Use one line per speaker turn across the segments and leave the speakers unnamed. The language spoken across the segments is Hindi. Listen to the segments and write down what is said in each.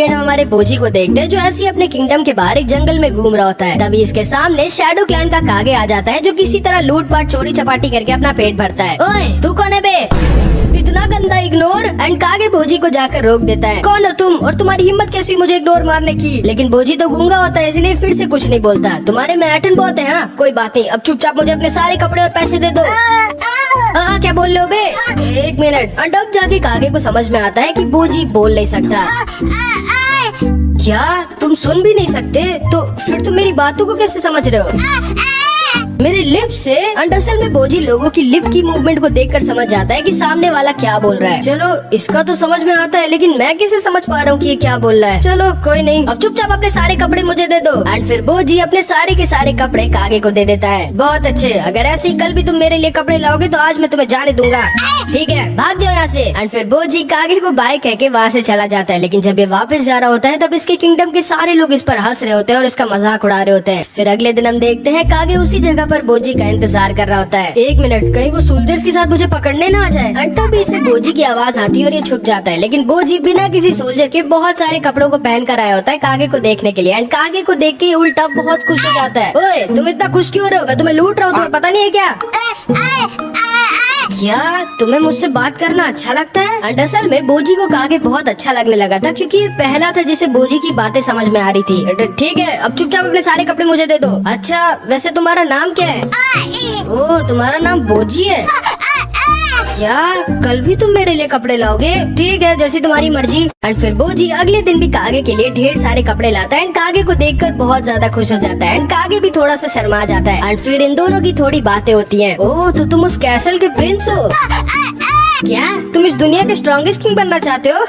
एंड हमारे बोजी को देखते हैं जो ऐसे ही अपने किंगडम के बाहर एक जंगल में घूम रहा होता है। तभी इसके सामने शैडो क्लैन का कागे आ जाता है जो किसी तरह लूटपाट चोरी चपाटी करके अपना पेट भरता है। ओए तू कौन है बे? इतना गंदा इग्नोर। एंड कागे बोजी को जाकर रोक देता है। कौन हो तुम और तुम्हारी हिम्मत कैसी मुझे इग्नोर मारने की? लेकिन बोजी तो गूंगा होता है इसलिए फिर से कुछ नहीं बोलता। तुम्हारे में एटन बहुत है। हाँ कोई बात नहीं, अब चुपचाप मुझे अपने सारे कपड़े और पैसे दे दो। क्या बोल रहे हो बे? एक मिनट। अब जाके कागे को समझ में आता है कि बोजी बोल नहीं सकता। क्या तुम सुन भी नहीं सकते? तो फिर तुम मेरी बातों को कैसे समझ रहे हो? मेरे लिप से। असल में बोजी लोगों की लिप की मूवमेंट को देखकर समझ जाता है कि सामने वाला क्या बोल रहा है। चलो इसका तो समझ में आता है, लेकिन मैं कैसे समझ पा रहा हूँ कि ये क्या बोल रहा है? चलो कोई नहीं, अब चुपचाप अपने सारे कपड़े मुझे दे दो। एंड फिर बोजी अपने सारे के सारे कपड़े कागे को दे देता है। बहुत अच्छे, अगर ऐसे ही कल भी तुम मेरे लिए कपड़े लाओगे तो आज मैं तुम्हें जाने दूंगा। ठीक है, भाग जाओ यहाँ से। एंड फिर बोजी कागे को बाय कह के वहाँ से चला जाता है। लेकिन जब ये वापस जा रहा होता है तब इसके किंगडम के सारे लोग इस पर हंस रहे होते हैं और इसका मजाक उड़ा रहे होते हैं। फिर अगले दिन हम देखते हैं कागे उसी जगह पर बोजी का इंतजार कर रहा होता है। एक मिनट, कहीं वो सोल्जर्स के साथ मुझे पकड़ने ना आ जाए। एंड तभी इसे बोजी की आवाज आती है और ये छुप जाता है। लेकिन बोजी बिना किसी सोल्जर के बहुत सारे कपड़ों को पहन कर आया होता है कागे को देखने के लिए। एंड कागे को देख के ये उल्टा बहुत खुश हो जाता है। ओए तुम इतना खुश क्यों हो रहे हो? मैं तुम्हें लूट रहा हूँ, तुम्हें पता नहीं है क्या? क्या तुम्हें मुझसे बात करना अच्छा लगता है? एंड असल में बोजी को कागे बहुत अच्छा लगने लगा था क्योंकि ये पहला था जिसे बोजी की बातें समझ में आ रही थी। ठीक है, अब चुपचाप अपने सारे कपड़े मुझे दे दो। अच्छा वैसे तुम्हारा नाम क्या है? ओह तुम्हारा नाम बोजी है क्या? कल भी तुम मेरे लिए कपड़े लाओगे? ठीक है, जैसी तुम्हारी मर्जी। एंड फिर बोजी अगले दिन भी कागे के लिए ढेर सारे कपड़े लाता है। एंड कागे को देखकर बहुत ज्यादा खुश हो जाता है। एंड कागे भी थोड़ा सा शर्मा जाता है। एंड फिर इन दोनों की थोड़ी बातें होती हैं। ओह तो तुम उस कैसल के प्रिंस हो क्या? तुम इस दुनिया के स्ट्रॉन्गेस्ट किंग बनना चाहते हो?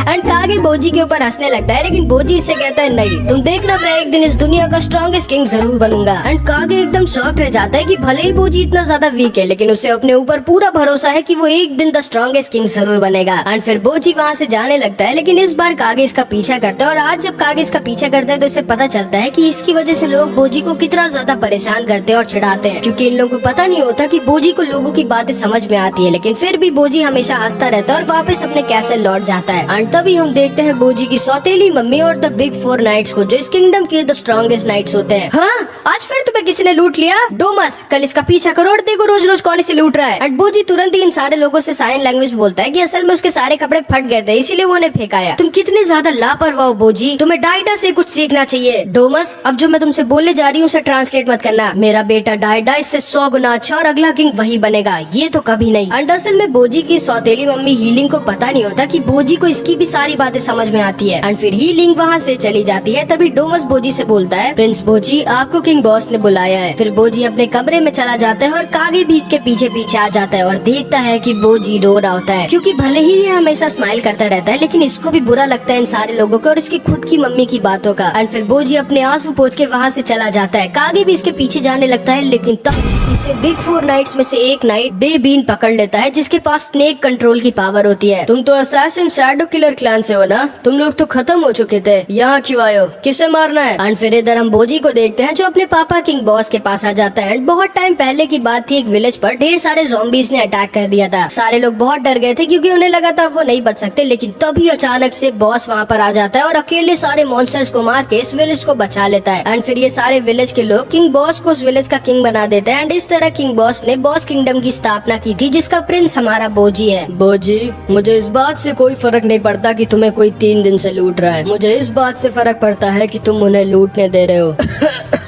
एंड कागे बोजी के ऊपर हंसने लगता है। लेकिन बोजी इससे कहता है नहीं, तुम देखना मैं एक दिन इस दुनिया का स्ट्रॉन्गेस्ट किंग जरूर बनूंगा। एंड कागे एकदम शॉक रह जाता है कि भले ही बोजी इतना ज्यादा वीक है लेकिन उसे अपने ऊपर पूरा भरोसा है कि वो एक दिन द स्ट्रॉन्गेस्ट किंग जरूर बनेगा। एंड फिर बोजी वहाँ से जाने लगता है। लेकिन इस बार कागे इसका पीछा करता है। और आज जब कागे इसका पीछा करता है तो इसे पता चलता है कि इसकी वजह से लोग बोजी को कितना ज्यादा परेशान करते हैं और चिढ़ाते हैं, क्योंकि इन लोगों को पता नहीं होता कि बोजी को लोगों की बातें समझ में आती है। लेकिन फिर भी बोजी हमेशा हंसता रहता है और वापस अपने कैसल लौट जाता है। एंड तभी हम देखते हैं बोजी की सौतेली मम्मी और द बिग 4 नाइट्स को, जो इस किंगडम के द स्ट्रॉन्गेस्ट नाइट्स होते हैं। हाँ आज फिर तुम्हें किसी ने लूट लिया? डोमस, कल इसका पीछा करो और देखो रोज रोज कौन इसे लूट रहा है। एंड बोजी तुरंत ही इन सारे लोगों से साइन लैंग्वेज बोलता है कि असल में उसके सारे कपड़े फट गए थे इसीलिए वो उन्हें फेंकाया। तुम कितने ज्यादा लापरवाह हो बोजी, तुम्हें डायडा से कुछ सीखना चाहिए। डोमस, अब जो मैं तुमसे बोलने जा रही हूँ उसे ट्रांसलेट मत करना। मेरा बेटा डायडा इससे 100 गुना अच्छा और अगला किंग वही बनेगा, ये तो कभी नहीं। एंड असल में बोजी की सौतेली मम्मी हीलिंग को पता नहीं होता कि बोजी को इसकी भी सारी बातें समझ में आती है। एंड फिर हीलिंग वहाँ से चली जाती है। तभी डोमस बोजी से बोलता है, प्रिंस बोजी आपको किंग बॉस ने बुलाया है। फिर बोजी अपने कमरे में चला जाता है और कागे भी इसके पीछे पीछे आ जाता है और देखता है कि बोजी रो रहा होता है, क्योंकि भले ही ये हमेशा स्माइल करता रहता है लेकिन इसको भी बुरा लगता है इन सारे लोगों को और इसकी खुद की मम्मी की बातों का। एंड फिर बोजी अपने आंसू पोंछ के वहाँ से चला जाता है। कागे भी इसके पीछे जाने लगता है लेकिन तब इसे बिग 4 नाइट्स में से एक नाइट बेबीन पकड़ लेता है जिसके पास स्नेक कंट्रोल की पावर होती है। तुम तो असैसिन शैडो किलर क्लैन से हो ना? तुम लोग तो खत्म हो चुके थे, यहाँ क्यों आए हो? किसे मारना है? एंड फिर इधर हम बोजी को देखते हैं जो अपने पापा किंग बॉस के पास आ जाता है। एंड बहुत टाइम पहले की बात थी, एक विलेज पर ढेर सारे ज़ॉम्बीज़ ने अटैक कर दिया था। सारे लोग बहुत डर गए थे क्योंकि उन्हें लगा था वो नहीं बच सकते। लेकिन तभी अचानक से बॉस वहाँ पर आ जाता है और अकेले सारे मॉन्स्टर्स को मार के इस विलेज को बचा लेता है। एंड फिर ये सारे विलेज के लोग किंग बॉस को उस विलेज का किंग बना देते हैं। एंड इस तरह किंग बॉस ने बॉस किंगडम की स्थापना की थी जिसका प्रिंस हमारा बोजी है। बोजी, मुझे इस बात से कोई फर्क नहीं पड़ता कि तुम्हें कोई 3 दिन से लूट रहा है, मुझे इस बात से फर्क पड़ता है कि तुम उन्हें लूटने दे रहे हो।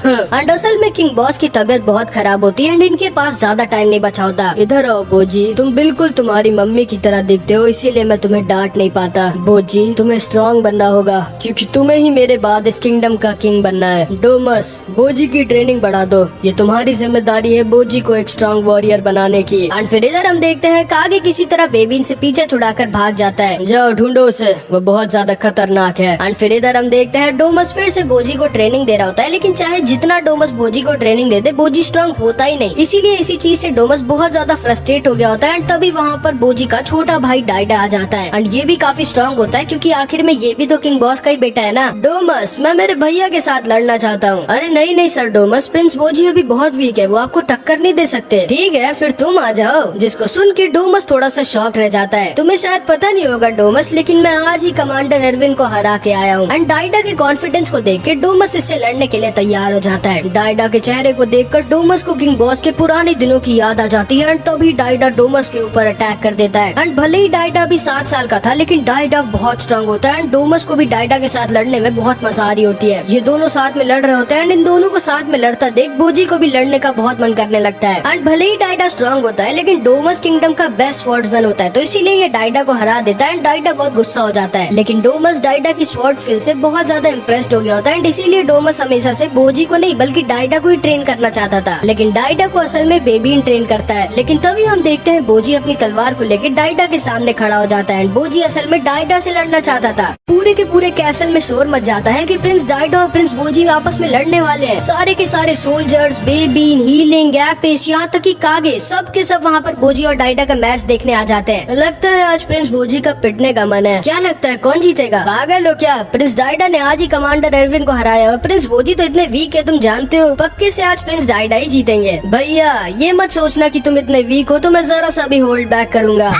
एंड असल में किंग बॉस की तबीयत बहुत खराब होती है एंड इनके पास ज्यादा टाइम नहीं बचा होता। इधर आओ बोजी, तुम बिल्कुल तुम्हारी मम्मी की तरह दिखते हो इसीलिए मैं तुम्हें डांट नहीं पाता। बोजी, तुम्हें स्ट्रॉन्ग बनना होगा क्योंकि तुम्हें ही मेरे बाद इस किंगडम का किंग बनना है। डोमस, बोजी की ट्रेनिंग बढ़ा दो, ये तुम्हारी जिम्मेदारी है बोजी को एक स्ट्रॉन्ग वॉरियर बनाने की। एंड फिर इधर हम देखते हैं कागे किसी तरह बेबीन से पीछे छुड़ाकर भाग जाता है। जाओ ढूंढो उसे, वो बहुत ज्यादा खतरनाक है। एंड फिर इधर हम देखते हैं डोमस फिर से बोजी को ट्रेनिंग दे रहा होता है, लेकिन चाहे जितना डोमस बोजी को ट्रेनिंग देते बोजी स्ट्रांग होता ही नहीं। इसीलिए इसी चीज से डोमस बहुत ज्यादा फ्रस्ट्रेट हो गया होता है। एंड तभी वहाँ पर बोजी का छोटा भाई डाइडा आ जाता है। एंड ये भी काफी स्ट्रांग होता है क्योंकि आखिर में ये भी तो किंग बॉस का ही बेटा है ना। डोमस, मैं मेरे भैया के साथ लड़ना चाहता हूँ। अरे नहीं नहीं सर डोमस, प्रिंस बोजी अभी बहुत वीक है, वो आपको टक्कर नहीं दे सकते। ठीक है फिर तुम आ जाओ। जिसको सुन के डोमस थोड़ा सा शॉक रह जाता है। तुम्हें शायद पता नहीं होगा डोमस, लेकिन मैं आज ही कमांडर एरविन को हरा के आया हूँ। एंड डाइडा के कॉन्फिडेंस को देख के डोमस इससे लड़ने के लिए तैयार हो जाता है। डाइडा के चेहरे को देखकर डोमस को किंग बॉस के पुराने दिनों की याद आ जाती है। एंड तभी डाइडा डोमस के ऊपर अटैक कर देता है। एंड भले ही डाइडा भी 7 साल का था, लेकिन डाइडा बहुत स्ट्रांग होता है। एंड डोमस को भी डाइडा के साथ लड़ने में बहुत मजा आ रही होती है। ये दोनों साथ में लड़ रहे होते हैं। एंड इन दोनों को साथ में लड़ता देख बोजी को भी लड़ने का बहुत मन करने लगता है। एंड भले ही डाइडा स्ट्रांग होता है, लेकिन डोमस किंगडम का बेस्ट स्वॉर्ड्समैन होता है, तो इसीलिए ये डाइडा को हरा देता है। एंड डाइडा बहुत गुस्सा हो जाता है, लेकिन डोमस डाइडा की स्वॉर्ड स्किल से बहुत ज्यादा इम्प्रेस्ड हो गया होता है। एंड इसीलिए डोमस हमेशा से बोजी को नहीं बल्कि डाइडा को ही ट्रेन करना चाहता था। लेकिन डाइडा को असल में बेबीन ट्रेन करता है। लेकिन तभी हम देखते हैं बोजी अपनी तलवार को लेकर डाइडा के सामने खड़ा हो जाता है। बोजी असल में डाइडा से लड़ना चाहता था। पूरे के पूरे कैसल में शोर मच जाता है कि प्रिंस डाइडा और प्रिंस बोजी आपस में लड़ने वाले हैं। सारे के सारे सोल्जर्स, बेबीन, हीलिंग, एपिस, यहाँ तक कि कागे, सब के सब वहाँ पर बोजी और डाइडा का मैच देखने आ जाते हैं। लगता है आज प्रिंस बोजी का पिटने का मन है। क्या लगता है कौन जीतेगा? पागल हो क्या? प्रिंस डाइडा ने आज ही कमांडर एरविन को हराया और प्रिंस बोजी तो इतने वीक है, तुम जानते हो। पक्के से आज प्रिंस डाइडा ही जीतेंगे। भैया ये मत सोचना कि तुम इतने वीक हो तो मैं जरा सा भी होल्ड बैक करूंगा।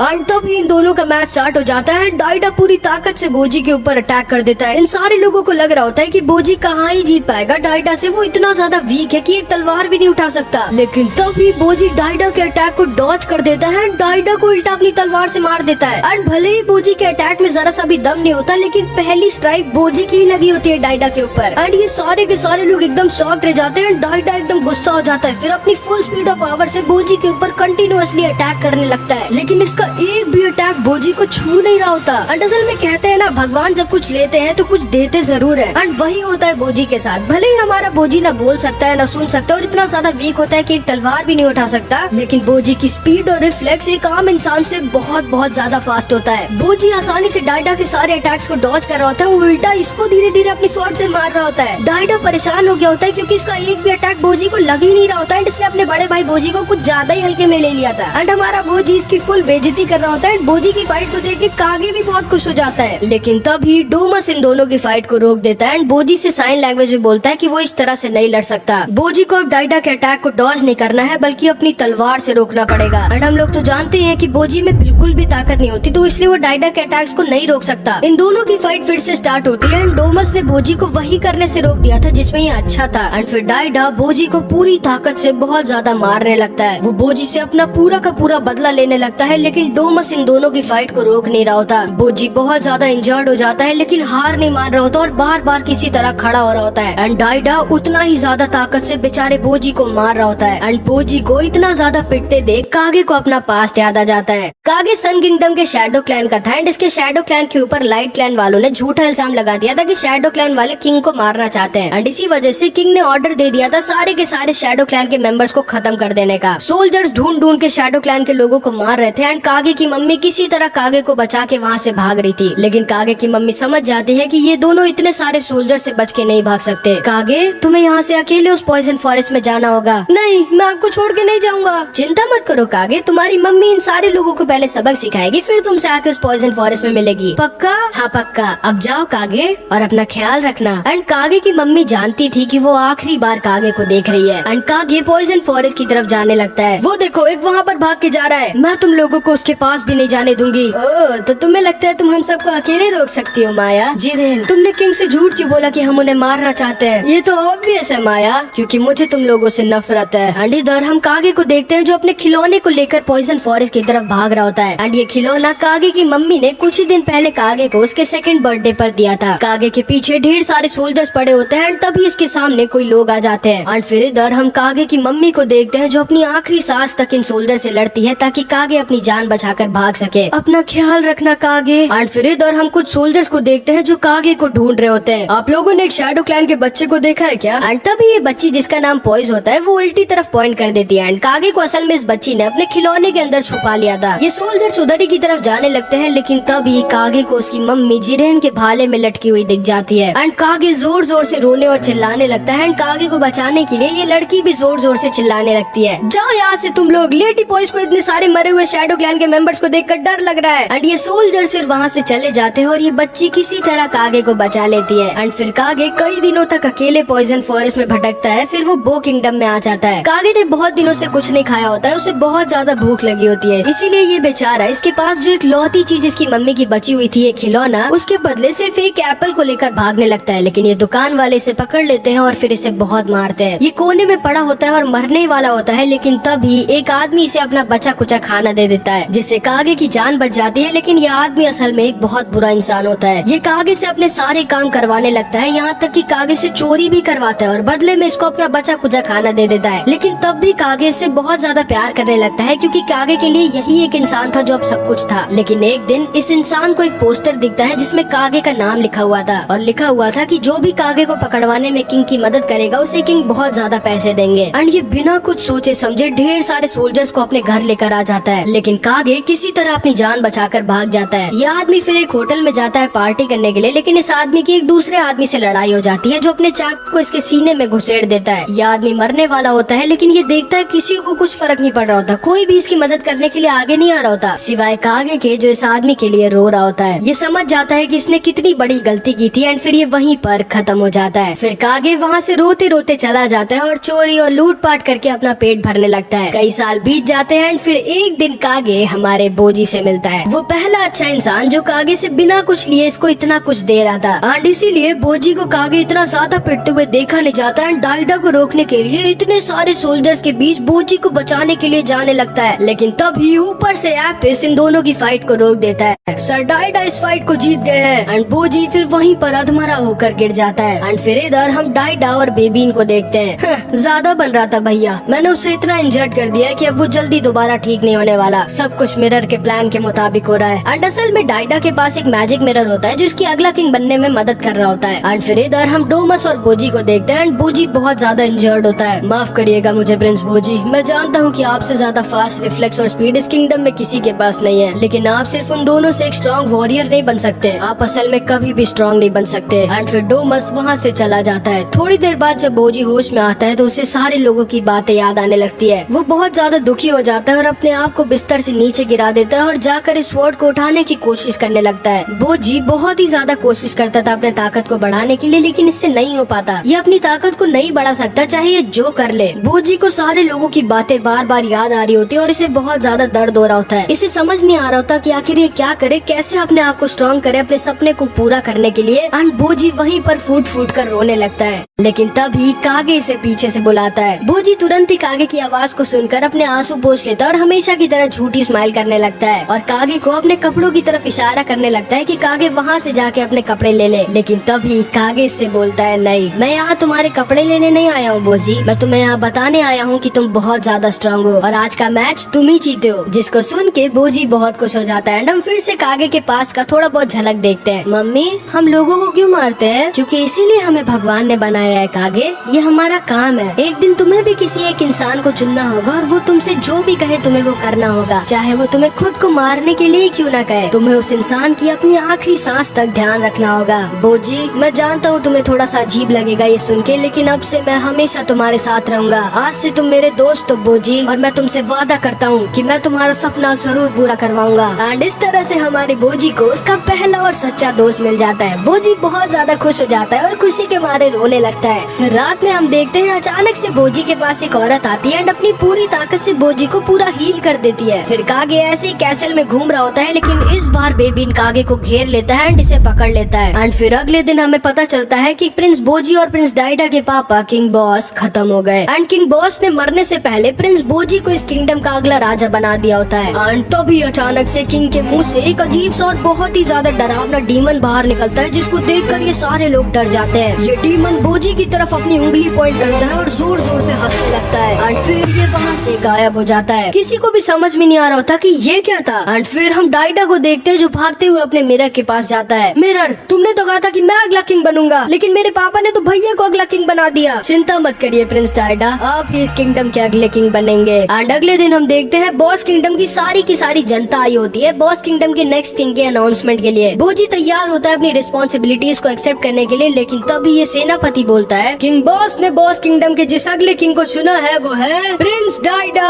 और तभी इन दोनों का मैच स्टार्ट हो जाता है। डाइडा पूरी ताकत से बोजी के ऊपर अटैक कर देता है। इन सारे लोगों को लग रहा होता है कि बोजी कहाँ ही जीत पाएगा डाइडा से, वो इतना ज्यादा वीक है कि एक तलवार भी नहीं उठा सकता। लेकिन तभी बोजी डाइडा के अटैक को डॉज कर देता है। डाइडा को उल्टा अपनी तलवार से मार देता है। और भले ही बोजी के अटैक में जरा सा भी दम नहीं होता, लेकिन पहली स्ट्राइक बोजी की ही लगी होती है डाइडा के ऊपर। एंड ये सारे के सारे लोग एकदम शॉक्ड रह जाते हैं। डाइडा एकदम गुस्सा हो जाता है, फिर अपनी फुल स्पीड ऑफ पावर से बोजी के ऊपर कंटिन्यूअसली अटैक करने लगता है। लेकिन इसका एक भी अटैक बोजी को छू नहीं रहा होता। एंड असल में कहते हैं ना, भगवान जब कुछ लेते हैं तो कुछ देते जरूर है। एंड वही होता है बोजी के साथ। भले ही हमारा बोजी ना बोल सकता है ना सुन सकता है और इतना ज्यादा वीक होता है कि एक तलवार भी नहीं उठा सकता, लेकिन बोजी की स्पीड और रिफ्लेक्स एक आम इंसान से बहुत बहुत ज्यादा फास्ट होता है। बोजी आसानी से डाइडा के सारे अटैक्स को डॉज कर रहा होता है, उल्टा इसको धीरे धीरे अपनी स्वॉर्ड से मार रहा होता है। डाइडा परेशान हो गया होता है क्योंकि इसका एक भी अटैक बोजी को लग ही नहीं रहा होता है। इसने अपने बड़े भाई बोजी को कुछ ज्यादा ही हल्के में ले लिया था। एंड हमारा बोजी इसकी फुल बेइज्जती कर रहा होता है। बोजी की फाइट को देख के कागे भी बहुत खुश हो जाता है। लेकिन तभी डोमस इन दोनों की फाइट को रोक देता है एंड बोजी से साइन लैंग्वेज में बोलता है कि वो इस तरह से नहीं लड़ सकता। बोजी को अब डाइडा के अटैक को डॉज नहीं करना है बल्कि अपनी तलवार से रोकना पड़ेगा। एंड हम लोग तो जानते हैं कि बोजी में बिल्कुल भी ताकत नहीं होती, तो इसलिए वो डाइडा के अटैक्स को नहीं रोक सकता। इन दोनों की फाइट फिर से स्टार्ट होती है एंड डोमस ने बोजी को वही करने से रोक दिया था जिसमें ये अच्छा था। एंड फिर डाइडा बोजी को पूरी ताकत से बहुत ज्यादा मारने लगता है। वो बोजी से अपना पूरा का पूरा बदला लेने लगता है, लेकिन डोमस इन दोनों की फाइट को रोक नहीं रहा होता। बोजी बहुत ज्यादा इंजर्ड हो जाता है, लेकिन हार नहीं मान रहा होता और बार बार किसी तरह खड़ा हो रहा होता है। एंड डाइडा उतना ही ज्यादा ताकत से बेचारे बोजी को मार रहा होता है। एंड बोजी को इतना ज्यादा पिटते देख कागे को अपना पास्ट याद आ जाता है। कागे सन किंगडम के शैडो क्लैन का था एंड इसके शैडो क्लैन के ऊपर लाइट क्लैन वालों ने झूठा इल्जाम लगा दिया था कि शैडो क्लैन वाले किंग को मारना चाहते हैं। एंड इसी वजह से किंग ने ऑर्डर दे दिया था सारे के सारे शैडो क्लैन के मेंबर्स को खत्म कर देने का। सोल्जर्स ढूंढ ढूंढ के शैडो क्लैन के लोगों को मार रहे थे एंड कागे की मम्मी किसी तरह कागे को बचा के वहाँ से भाग रही थी। लेकिन कागे की मम्मी समझ जाती है कि ये दोनों इतने सारे सोल्जर से बच के नहीं भाग सकते। कागे तुम्हें यहाँ से अकेले उस पॉइजन फॉरेस्ट में जाना होगा। नहीं, मैं आपको छोड़ के नहीं जाऊंगा। चिंता मत करो कागे, तुम्हारी मम्मी इन सारे लोगों को पहले सबक सिखाएगी, फिर तुमसे आके उस पॉइजन फॉरेस्ट में मिलेगी। पक्का? हाँ पक्का। अब जाओ कागे और अपना ख्याल रखना। एंड कागे की मम्मी जानती थी कि वो आखिरी बार कागे को देख रही है। एंड कागे पॉइजन फॉरेस्ट की तरफ जाने लगता है। वो देखो एक वहाँ पर भाग के जा रहा है। मैं तुम लोगों को उसके पास भी नहीं जाने दूंगी। ओह, तो तुम्हें लगता है तुम हम सबको अकेले रोक सकती हो माया? जिरेन, तुमने किंग से झूठ क्यों बोला कि हम उन्हें मारना चाहते हैं? ये तो ऑब्वियस है माया, क्योंकि मुझे तुम लोगों से नफरत है। एंड इधर हम कागे को देखते हैं जो अपने खिलौने को लेकर पॉइजन फॉरेस्ट की तरफ भाग रहा होता है। एंड ये खिलौना कागे की मम्मी ने कुछ ही दिन पहले कागे को उसके सेकंड बर्थडे पर दिया था। कागे के पीछे ढेर सारे सोल्जर्स पड़े होते हैं एंड तभी इसके सामने कोई लोग आ जाते हैं। एंड फिर इधर हम कागे की मम्मी को देखते हैं जो अपनी आखिरी सांस तक इन सोल्जर से लड़ती है ताकि कागे अपनी जान जान बचाकर भाग सके। अपना ख्याल रखना कागे। एंड फिर इधर हम कुछ सोल्जर्स को देखते हैं जो कागे को ढूंढ रहे होते हैं। आप लोगों ने एक शैडो क्लैन के बच्चे को देखा है क्या? एंड तभी ये बच्ची जिसका नाम पॉइज होता है वो उल्टी तरफ पॉइंट कर देती है। एंड कागे को असल में इस बच्ची ने अपने खिलौने के अंदर छुपा लिया था। ये सोल्जर्स उधर ही की तरफ जाने लगते हैं, लेकिन तभी कागे को उसकी मम्मी जिरेन के भाले में लटकी हुई दिख जाती है। एंड कागे जोर जोर से रोने और चिल्लाने लगता है। एंड कागे को बचाने के लिए ये लड़की भी जोर जोर से चिल्लाने लगती है, जाओ यहाँ से तुम लोग। लेडी पॉइज को इतने सारे मरे हुए शैडो क्लैन के मेंबर्स को देखकर डर लग रहा है। एंड ये सोल्जर्स फिर वहाँ से चले जाते हैं और ये बच्ची किसी तरह कागे को बचा लेती है। एंड फिर कागे कई दिनों तक अकेले पॉइजन फॉरेस्ट में भटकता है। फिर वो बो किंगडम में आ जाता है। कागे ने बहुत दिनों से कुछ नहीं खाया होता है, उसे बहुत ज्यादा भूख लगी होती है, इसीलिए ये बेचारा इसके पास जो एक लौती चीज इसकी मम्मी की बची हुई थी, एक खिलौना, उसके बदले सिर्फ एक एप्पल को लेकर भागने लगता है। लेकिन ये दुकान वाले इसे पकड़ लेते हैं और फिर इसे बहुत मारते हैं। ये कोने में पड़ा होता है और मरने वाला होता है, लेकिन तभी एक आदमी इसे अपना बचा कुचा खाना दे देता है, जिससे कागे की जान बच जाती है। लेकिन ये आदमी असल में एक बहुत बुरा इंसान होता है। ये कागे से अपने सारे काम करवाने लगता है, यहाँ तक कि कागे से चोरी भी करवाता है और बदले में इसको अपना बचा कुचा खाना दे देता है। लेकिन तब भी कागे से बहुत ज्यादा प्यार करने लगता है, क्योंकि कागे के लिए यही एक इंसान था जो अब सब कुछ था। लेकिन एक दिन इस इंसान को एक पोस्टर दिखता है जिसमें कागे का नाम लिखा हुआ था और लिखा हुआ था कि जो भी कागे को पकड़वाने में किंग की मदद करेगा उसे किंग बहुत ज्यादा पैसे देंगे। एंड ये बिना कुछ सोचे समझे ढेर सारे सोल्जर्स को अपने घर लेकर आ जाता है। लेकिन कागे किसी तरह अपनी जान बचाकर भाग जाता है। यह आदमी फिर एक होटल में जाता है पार्टी करने के लिए, लेकिन इस आदमी की एक दूसरे आदमी से लड़ाई हो जाती है जो अपने चाकू को इसके सीने में घुसेड़ देता है। यह आदमी मरने वाला होता है, लेकिन ये देखता है किसी को कुछ फर्क नहीं पड़ रहा होता, कोई भी इसकी मदद करने के लिए आगे नहीं आ रहा होता सिवाय कागे के, जो इस आदमी के लिए रो रहा होता है। ये समझ जाता है कि इसने कितनी बड़ी गलती की थी एंड फिर ये वहीं पर खत्म हो जाता है। फिर कागे वहाँ से रोते रोते चला जाता है और चोरी और लूटपाट करके अपना पेट भरने लगता है। कई साल बीत जाते हैं एंड फिर एक दिन कागे हमारे बोजी से मिलता है। वो पहला अच्छा इंसान जो कागे से बिना कुछ लिए इसको इतना कुछ दे रहा था। एंड इसीलिए बोजी को कागे इतना ज्यादा पिटते हुए देखा नहीं जाता एंड डाइडा को रोकने के लिए इतने सारे सोल्जर्स के बीच बोजी को बचाने के लिए जाने लगता है। लेकिन तभी ऊपर से एपिस इन दोनों की फाइट को रोक देता है। सर डाइडा इस फाइट को जीत गए हैं एंड बोजी फिर वहीं पर अधमरा होकर गिर जाता है। एंड फिर इधर हम डाइडा और बेबीन को देखते हैं। ज्यादा बन रहा था भैया, मैंने उसे इतना इंजर्ड कर दिया कि अब वो जल्दी दोबारा ठीक नहीं होने वाला। सब कुछ मिरर के प्लान के मुताबिक हो रहा है। एंड असल में डाइडा के पास एक मैजिक मिरर होता है जो इसकी अगला किंग बनने में मदद कर रहा होता है। एंड फिर इधर हम डोमस और बोजी को देखते हैं एंड बोजी बहुत ज्यादा इंजर्ड होता है। माफ करिएगा मुझे प्रिंस बोजी, मैं जानता हूँ कि आपसे ज्यादा फास्ट रिफ्लेक्स और स्पीड इस किंगडम में किसी के पास नहीं है, लेकिन आप सिर्फ उन दोनों से एक स्ट्रॉन्ग वॉरियर नहीं बन सकते, आप असल में कभी भी स्ट्रॉन्ग नहीं बन सकते। एंड फिर डोमस वहाँ से चला जाता है। थोड़ी देर बाद जब बोजी होश में आता है तो उसे सारे लोगों की बातें याद आने लगती है। वो बहुत ज्यादा दुखी हो जाता है और अपने आप को बिस्तर से नीचे गिरा देता है और जाकर इस स्वॉर्ड को उठाने की कोशिश करने लगता है। बोजी बहुत ही ज्यादा कोशिश करता था अपने ताकत को बढ़ाने के लिए, लेकिन इससे नहीं हो पाता। ये अपनी ताकत को नहीं बढ़ा सकता चाहे ये जो कर ले। बोजी को सारे लोगों की बातें बार बार याद आ रही होती है और इसे बहुत ज्यादा दर्द हो रहा होता है। इसे समझ नहीं आ रहा होता कि आखिर ये क्या करे, कैसे अपने आप को स्ट्रॉन्ग करे अपने सपने को पूरा करने के लिए। एंड बोजी वहीं पर फूट फूट कर रोने लगता है। लेकिन तभी कागे इसे पीछे से बुलाता है। बोजी तुरंत ही कागे की आवाज को सुनकर अपने आंसू पोंछ लेता है और हमेशा की तरह झूठी स्माइल करने लगता है और कागे को अपने कपड़ों की तरफ इशारा करने लगता है कि कागे वहाँ से जाके अपने कपड़े ले ले। लेकिन तभी कागे इससे बोलता है, नहीं, मैं यहाँ तुम्हारे कपड़े लेने नहीं आया हूँ बोजी, मैं तुम्हें यहाँ बताने आया हूँ कि तुम बहुत ज्यादा स्ट्रॉन्ग हो और आज का मैच तुम ही जीते हो। जिसको सुन के बोजी बहुत खुश हो जाता है। हम फिर से कागे के पास का थोड़ा बहुत झलक देखते हैं। मम्मी, हम लोगों को क्यों मारते हैं? क्योंकि इसीलिए हमें भगवान ने बनाया है कागे, ये हमारा काम है। एक दिन तुम्हें भी किसी एक इंसान को चुनना होगा और वो तुमसे जो भी कहे तुम्हें वो करना होगा, चाहे वो तुम्हें खुद को मारने के लिए क्यों ना कहे। तुम्हें उस इंसान की अपनी आखिरी सांस तक ध्यान रखना होगा। बोजी, मैं जानता हूँ तुम्हें थोड़ा सा अजीब लगेगा ये सुन के, लेकिन अब से मैं हमेशा तुम्हारे साथ रहूंगा। आज से तुम मेरे दोस्त हो बोजी, और मैं तुमसे वादा करता हूँ कि मैं तुम्हारा सपना जरूर पूरा करवाऊंगा। एंड इस तरह से हमारे बोजी को उसका पहला और सच्चा दोस्त मिल जाता है। बोजी बहुत ज्यादा खुश हो जाता है और खुशी के मारे रोने लगता है। फिर रात में हम देखते हैं अचानक से बोजी के पास एक औरत आती है एंड अपनी पूरी ताकत से बोजी को पूरा हील कर देती है। फिर कागे ऐसे ही कैसल में घूम रहा होता है, लेकिन इस बार बेबीन कागे को घेर लेता है एंड इसे पकड़ लेता है। एंड फिर अगले दिन हमें पता चलता है कि प्रिंस बोजी और प्रिंस डाइडा के पापा किंग बॉस खत्म हो गए एंड किंग बॉस ने मरने से पहले प्रिंस बोजी को इस किंगडम का अगला राजा बना दिया होता है। एंड तभी अचानक से किंग के मुंह से एक अजीब सा और बहुत ही ज्यादा डरावना डीमन बाहर निकलता है, जिसको देखकर ये सारे लोग डर जाते हैं। ये डीमन बोजी की तरफ अपनी उंगली पॉइंट करता है और जोर जोर से हंसने लगता है एंड फिर ये वहाँ से गायब हो जाता है। किसी को भी समझ में नहीं आ रहा होता कि ये क्या था। एंड फिर हम डाइडा को देखते हैं जो भागते हुए अपने मिरर के पास जाता है। मिरर, तुमने तो कहा था कि मैं अगला किंग बनूंगा, लेकिन मेरे पापा ने तो भैया को अगला किंग बना दिया। चिंता मत करिए प्रिंस डाइडा, आप ही इस किंगडम के अगले किंग बनेंगे। एंड अगले दिन हम देखते हैं बॉस किंगडम की सारी जनता आई होती है बॉस किंगडम के नेक्स्ट किंग के अनाउंसमेंट के लिए। बोजी तैयार होता है अपनी रिस्पॉन्सिबिलिटीज को एक्सेप्ट करने के लिए, लेकिन तभी ये सेनापति बोलता है, किंग बॉस ने बॉस किंगडम के जिस अगले किंग को चुना है वो है प्रिंस डाइडा।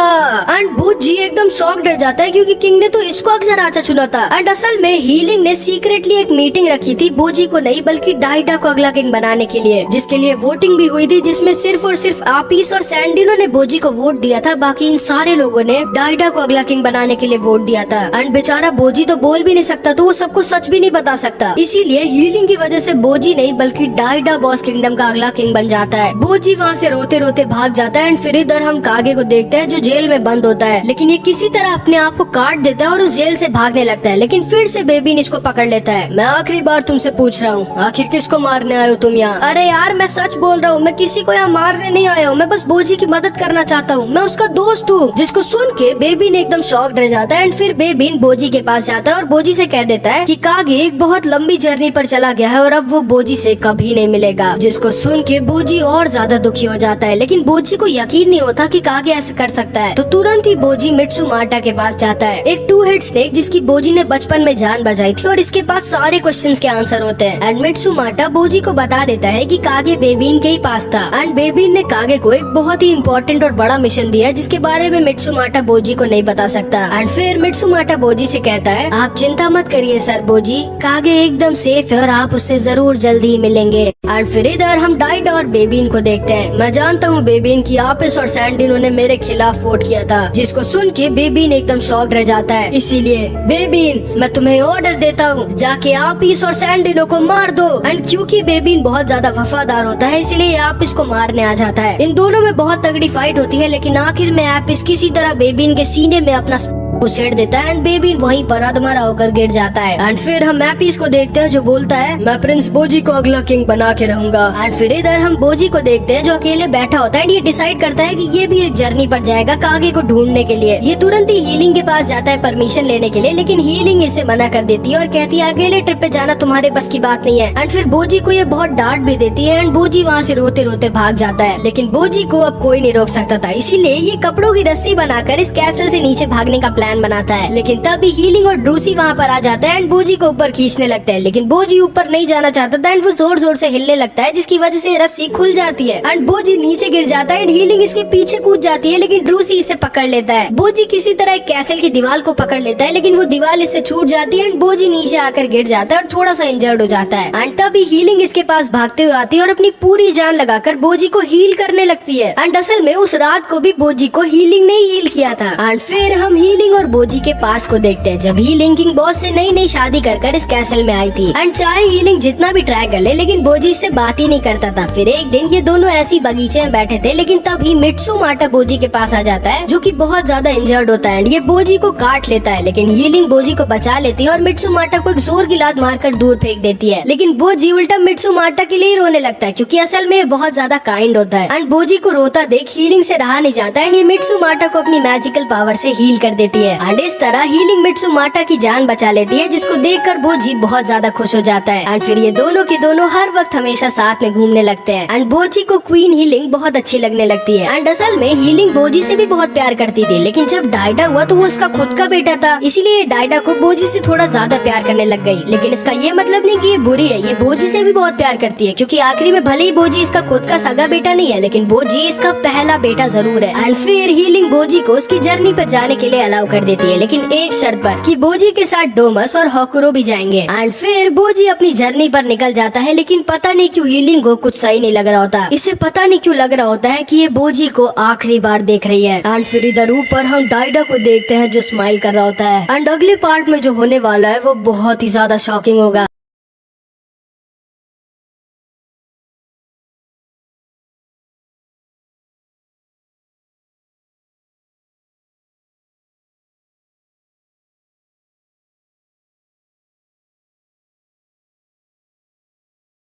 एंड बोजी एकदम शॉक्ड रह जाता है क्योंकि किंग ने तो इसको अगला राजा चुना था। एंड असल में हीलिंग ने सीक्रेटली एक मीटिंग रखी थी बोजी को नहीं बल्कि डाइडा को अगला किंग बनाने के लिए, जिसके लिए वोटिंग भी हुई थी, जिसमें सिर्फ और सिर्फ आपिस और सैंडिनो ने बोजी को वोट दिया था। बाकी इन सारे लोगों ने डाइडा को अगला किंग बनाने के लिए वोट दिया था। एंड बेचारा बोजी तो बोल भी नहीं सकता, तो वो सबको सच भी नहीं बता सकता। इसीलिए हीलिंग की वजह से बोजी नहीं बल्कि डाइडा बॉस किंगडम का अगला किंग बन जाता है। बोजी वहाँ से रोते रोते भाग जाता है। एंड फिर इधर हम कागे को देखते हैं जो जेल में बंद होता है, लेकिन ये किसी तरह अपने आप को काट देता है और उस जेल से भागने लगता है। लेकिन फिर से बेबीन इसको पकड़ लेता है। मैं आखिरी बार तुमसे पूछ रहा हूँ, आखिर किसको मारने आए हो तुम यहाँ? अरे यार मैं सच बोल रहा हूँ, मैं किसी को यहाँ मारने नहीं आया हूँ, मैं बस बोजी की मदद करना चाहता हूँ, मैं उसका दोस्त हूँ। जिसको सुन के बेबीन एकदम शॉक्ड रह जाता है। एंड फिर बेबीन बोजी के पास जाता है और बोजी से कह देता है कि कागे एक बहुत लंबी जर्नी पर चला गया है और अब वो बोजी से कभी नहीं मिलेगा। जिसको सुन के बोजी और ज्यादा दुखी हो जाता है, लेकिन बोजी को यकीन नहीं होता कि कागे ऐसा कर सकता है। तो तुरंत ही बोजी मित्सुमाटा के पास जाता है, एक टू हेड स्नेक जिसकी बोजी ने बचपन में जान बचाई थी और इसके पास सारे क्वेश्चंस के आंसर होते हैं। एंड मित्सुमाटा बोजी को बता देता है कि कागे बेबीन के ही पास था। एंड बेबीन ने कागे को एक बहुत ही इम्पोर्टेंट और बड़ा मिशन दिया जिसके बारे में मित्सुमाटा बोजी को नहीं बता सकता। एंड फिर मित्सुमाटा बोजी से कहता है, आप चिंता मत करिए सर बोजी, कागे एकदम सेफ है और आप उससे जरूर जल्दी ही मिलेंगे। एंड फिर इधर हम डाइडा और बेबीन को देखते हैं। मैं जानता हूँ बेबीन की आपिस और सैंडिनो ने मेरे खिलाफ वोट किया था, जिसको सुन के बेबीन एकदम शॉक रह जाता है। इसीलिए बेबीन मैं तुम्हें ऑर्डर देता हूँ, जाके आपिस और सैंडिनो को मार दो। एंड क्योंकि बेबीन बहुत ज्यादा वफादार होता है इसलिए आपिस को मारने आ जाता है। इन दोनों में बहुत तगड़ी फाइट होती है, लेकिन आखिर में आपिस किसी तरह बेबीन के सीने में अपना उछेड़ देता है। एंड बेबीन वहीं पर अधमरा होकर गिर जाता है। एंड फिर हम एपिस को देखते हैं जो बोलता है, मैं प्रिंस बोजी को अगला किंग बना के रहूंगा। एंड फिर इधर हम बोजी को देखते हैं जो अकेले बैठा होता है। एंड ये डिसाइड करता है कि ये भी एक जर्नी पर जाएगा कागे को ढूंढने के लिए। ये तुरंत ही हीलिंग के पास जाता है परमिशन लेने के लिए, लेकिन हीलिंग इसे मना कर देती है और कहती है अकेले ट्रिप पे जाना तुम्हारे बस की बात नहीं है। एंड फिर बोजी को ये बहुत डांट भी देती है। एंड बोजी वहाँ से रोते रोते भाग जाता है, लेकिन बोजी को अब कोई नहीं रोक सकता था, इसीलिए ये कपड़ों की रस्सी बनाकर इस कैसल से नीचे भागने का प्लान बनाता है। लेकिन तभी हीलिंग और ड्रूसी वहाँ पर आ जाता है एंड बोजी को ऊपर खींचने लगता है, लेकिन बोजी ऊपर नहीं जाना चाहता था। एंड वो जोर जोर से हिलने लगता है जिसकी वजह से रस्सी खुल जाती है एंड बोजी नीचे गिर जाता है। एंड हीलिंग इसके पीछे कूद जाती है, लेकिन ड्रूसी इसे पकड़ लेता है। बोजी किसी तरह एक कैसल की दीवार को पकड़ लेता है, लेकिन वो दीवार इससे छूट जाती है एंड बोजी नीचे आकर गिर जाता है और थोड़ा सा इंजर्ड हो जाता है। एंड तभी हीलिंग इसके पास भागते हुए आती है और अपनी पूरी जान लगाकर बोजी को हील करने लगती है। एंड असल में उस रात को भी बोजी को हीलिंग ने हील किया था। एंड फिर हम हीलिंग और बोजी के पास को देखते हैं जब हीलिंग किंग बॉस से नई नई शादी कर इस कैसल में आई थी। एंड चाहे हीलिंग जितना भी ट्राई कर ले, लेकिन बोजी इससे बात ही नहीं करता था। फिर एक दिन ये दोनों ऐसी बगीचे में बैठे थे, लेकिन तभी मित्सुमाटा बोजी के पास आ जाता है जो कि बहुत ज्यादा इंजर्ड होता है। ये बोजी को काट लेता है, लेकिन हीलिंग बोजी को बचा लेती है और मित्सुमाटा को एक जोर की लात मारकर दूर फेंक देती है। लेकिन बोजी उल्टा मित्सुमाटा के लिए रोने लगता है क्योंकि असल में बहुत ज्यादा काइंड होता है। एंड बोजी को रोता देख हीलिंग से रहा नहीं जाता है। ये मित्सुमाटा को अपनी मैजिकल पावर से हील कर देती है एंड इस तरह हीलिंग मित्सुमाटा की जान बचा लेती है, जिसको देखकर बोजी बहुत ज्यादा खुश हो जाता है। एंड फिर ये दोनों के दोनों हर वक्त हमेशा साथ में घूमने लगते हैं। एंड बोजी को क्वीन हीलिंग बहुत अच्छी लगने लगती है। एंड असल में हीलिंग बोजी से भी बहुत प्यार करती थी, लेकिन जब डाइडा हुआ तो वो उसका खुद का बेटा था, इसीलिए डाइडा को बोजी से थोड़ा ज्यादा प्यार करने लग गई। लेकिन इसका ये मतलब नहीं कि ये बुरी है, ये बोजी से भी बहुत प्यार करती है, क्योंकि आखिरी में भले ही बोजी इसका खुद का सगा बेटा नहीं है, लेकिन बोजी इसका पहला बेटा जरूर है। एंड फिर हीलिंग बोजी को उसकी जर्नी पर जाने के लिए अलाउ कर देती है, लेकिन एक शर्त पर कि बोजी के साथ डोमस और हकुरो भी जाएंगे। एंड फिर बोजी अपनी जर्नी पर निकल जाता है, लेकिन पता नहीं क्यों हीलिंग को कुछ सही नहीं लग रहा होता। इसे पता नहीं क्यों लग रहा होता है कि ये बोजी को आखिरी बार देख रही है। एंड फिर इधर ऊपर हम डाइडा को देखते हैं जो स्माइल कर रहा होता है। एंड अगले पार्ट में जो होने वाला है वो बहुत ही ज्यादा शॉकिंग होगा।